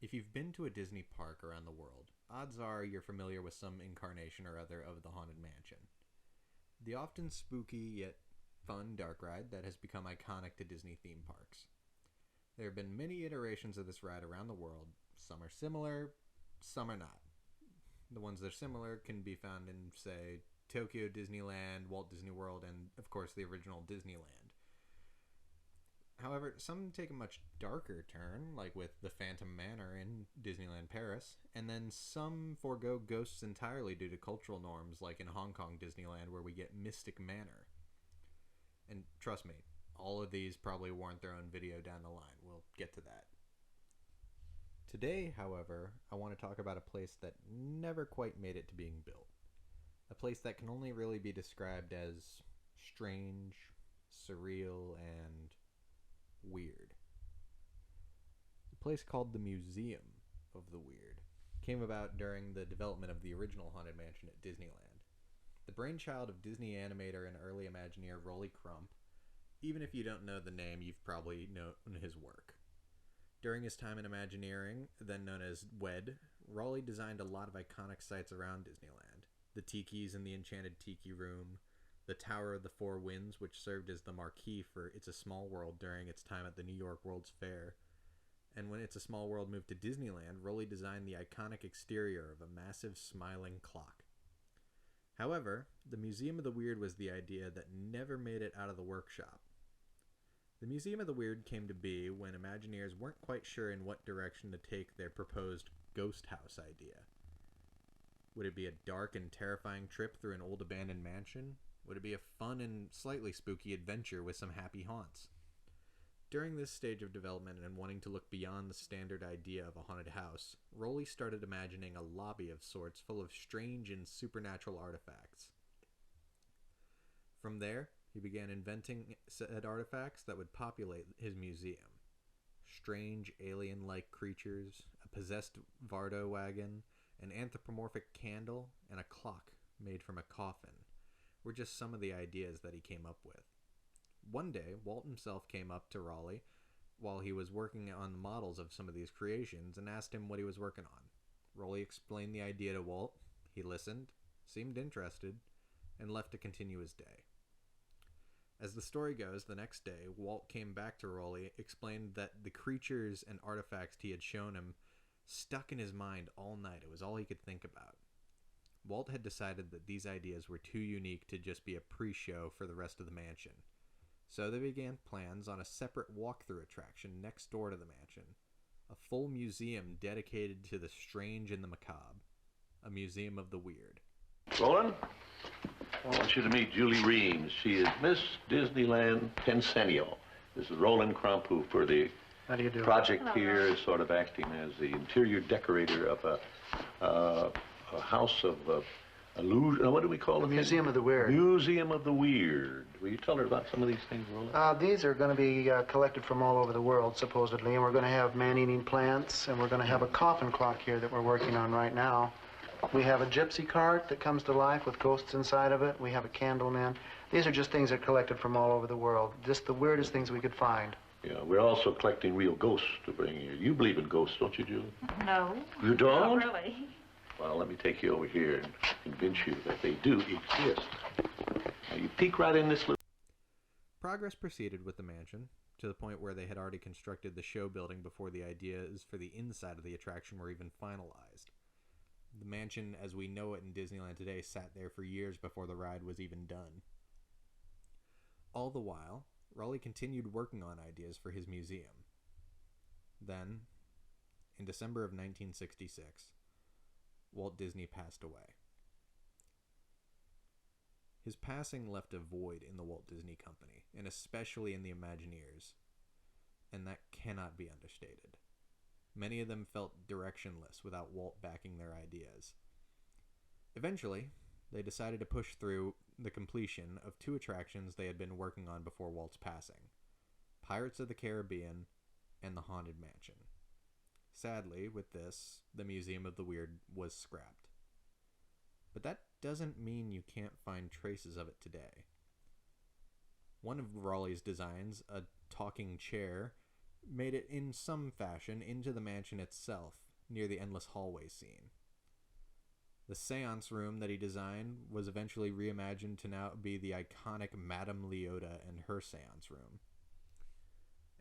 If you've been to a Disney park around the world, odds are you're familiar with some incarnation or other of the Haunted Mansion. The often spooky yet fun dark ride that has become iconic to Disney theme parks. There have been many iterations of this ride around the world. Some are similar, some are not. The ones that are similar can be found in, say, Tokyo Disneyland, Walt Disney World, and, of course, the original Disneyland. However, some take a much darker turn, like with the Phantom Manor in Disneyland Paris, and then some forego ghosts entirely due to cultural norms, like in Hong Kong Disneyland, where we get Mystic Manor. And trust me, all of these probably warrant their own video down the line. We'll get to that. Today, however, I want to talk about a place that never quite made it to being built. A place that can only really be described as strange, surreal, and weird. A place called the Museum of the Weird came about during the development of the original Haunted Mansion at Disneyland. The brainchild of Disney animator and early Imagineer Rolly Crump. Even if you don't know the name, you've probably known his work. During his time in Imagineering, then known as WED, Rolly designed a lot of iconic sites around Disneyland. The Tikis in the Enchanted Tiki Room, the Tower of the Four Winds, which served as the marquee for It's a Small World during its time at the New York World's Fair. And when It's a Small World moved to Disneyland, Rolly designed the iconic exterior of a massive smiling clock. However, the Museum of the Weird was the idea that never made it out of the workshop. The Museum of the Weird came to be when Imagineers weren't quite sure in what direction to take their proposed ghost house idea. Would it be a dark and terrifying trip through an old abandoned mansion? Would it be a fun and slightly spooky adventure with some happy haunts? During this stage of development and wanting to look beyond the standard idea of a haunted house, Rolly started imagining a lobby of sorts full of strange and supernatural artifacts. From there, he began inventing said artifacts that would populate his museum. Strange alien-like creatures, a possessed Vardo wagon, an anthropomorphic candle, and a clock made from a coffin were just some of the ideas that he came up with. One day, Walt himself came up to Raleigh while he was working on the models of some of these creations and asked him what he was working on. Raleigh explained the idea to Walt. He listened, seemed interested, and left to continue his day. As the story goes, the next day, Walt came back to Raleigh, explained that the creatures and artifacts he had shown him stuck in his mind all night. It was all he could think about. Walt had decided that these ideas were too unique to just be a pre-show for the rest of the mansion. So they began plans on a separate walkthrough attraction next door to the mansion. A full museum dedicated to the strange and the macabre. A museum of the weird. Roland, I want you to meet Julie Reams. She is Miss Disneyland Pensennial. This is Roland Crump, who for the How do you do? project Hello, here Roland. is sort of acting as the interior decorator of a house of illusion. What do we call it? Museum of the Weird. Museum of the Weird. Will you tell her about some of these things, Roland? These are going to be collected from all over the world, supposedly, and we're going to have man-eating plants, and we're going to have a coffin clock here that we're working on right now. We have a gypsy cart that comes to life with ghosts inside of it. We have a candle man. These are just things that are collected from all over the world. Just the weirdest things we could find. Yeah, we're also collecting real ghosts to bring you. You believe in ghosts, don't you, Julie? No. You don't? Not really. Well, let me take you over here and convince you that they do exist. Now, you peek right in this little... Progress proceeded with the mansion, to the point where they had already constructed the show building before the ideas for the inside of the attraction were even finalized. The mansion, as we know it in Disneyland today, sat there for years before the ride was even done. All the while, Raleigh continued working on ideas for his museum. Then, in December of 1966, Walt Disney passed away. His passing left a void in the Walt Disney Company, and especially in the Imagineers, and that cannot be understated. Many of them felt directionless without Walt backing their ideas. Eventually, they decided to push through the completion of two attractions they had been working on before Walt's passing: Pirates of the Caribbean and the Haunted Mansion. Sadly, with this, the Museum of the Weird was scrapped. But that doesn't mean you can't find traces of it today. One of Raleigh's designs, a talking chair, made it in some fashion into the mansion itself, near the endless hallway scene. The seance room that he designed was eventually reimagined to now be the iconic Madame Leota and her seance room.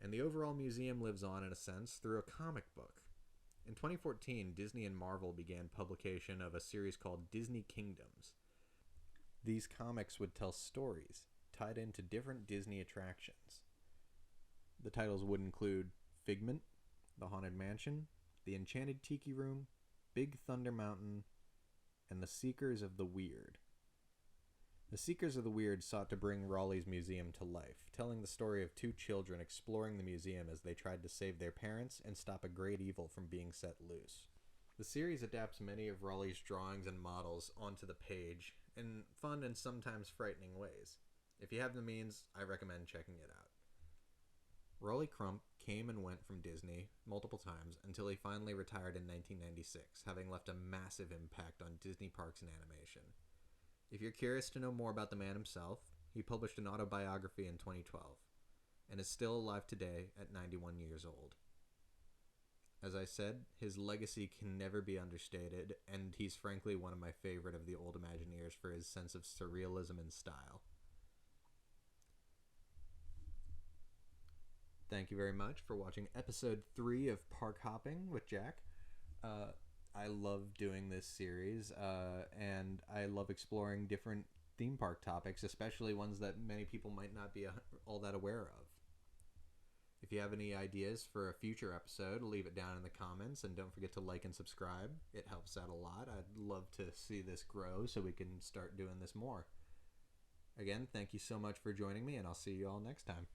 And the overall museum lives on, in a sense, through a comic book. In 2014, Disney and Marvel began publication of a series called Disney Kingdoms. These comics would tell stories tied into different Disney attractions. The titles would include Figment, The Haunted Mansion, The Enchanted Tiki Room, Big Thunder Mountain, and The Seekers of the Weird. The Seekers of the Weird sought to bring Raleigh's museum to life, telling the story of two children exploring the museum as they tried to save their parents and stop a great evil from being set loose. The series adapts many of Raleigh's drawings and models onto the page in fun and sometimes frightening ways. If you have the means, I recommend checking it out. Raleigh Crump came and went from Disney multiple times until he finally retired in 1996, having left a massive impact on Disney parks and animation. If you're curious to know more about the man himself, he published an autobiography in 2012 and is still alive today at 91 years old. As I said, his legacy can never be understated, and he's frankly one of my favorite of the old Imagineers for his sense of surrealism and style. Thank you very much for watching episode 3 of Park Hopping with Jack. I love doing this series, and I love exploring different theme park topics, especially ones that many people might not be all that aware of. If you have any ideas for a future episode, leave it down in the comments, and don't forget to like and subscribe. It helps out a lot. I'd love to see this grow so we can start doing this more. Again, thank you so much for joining me, and I'll see you all next time.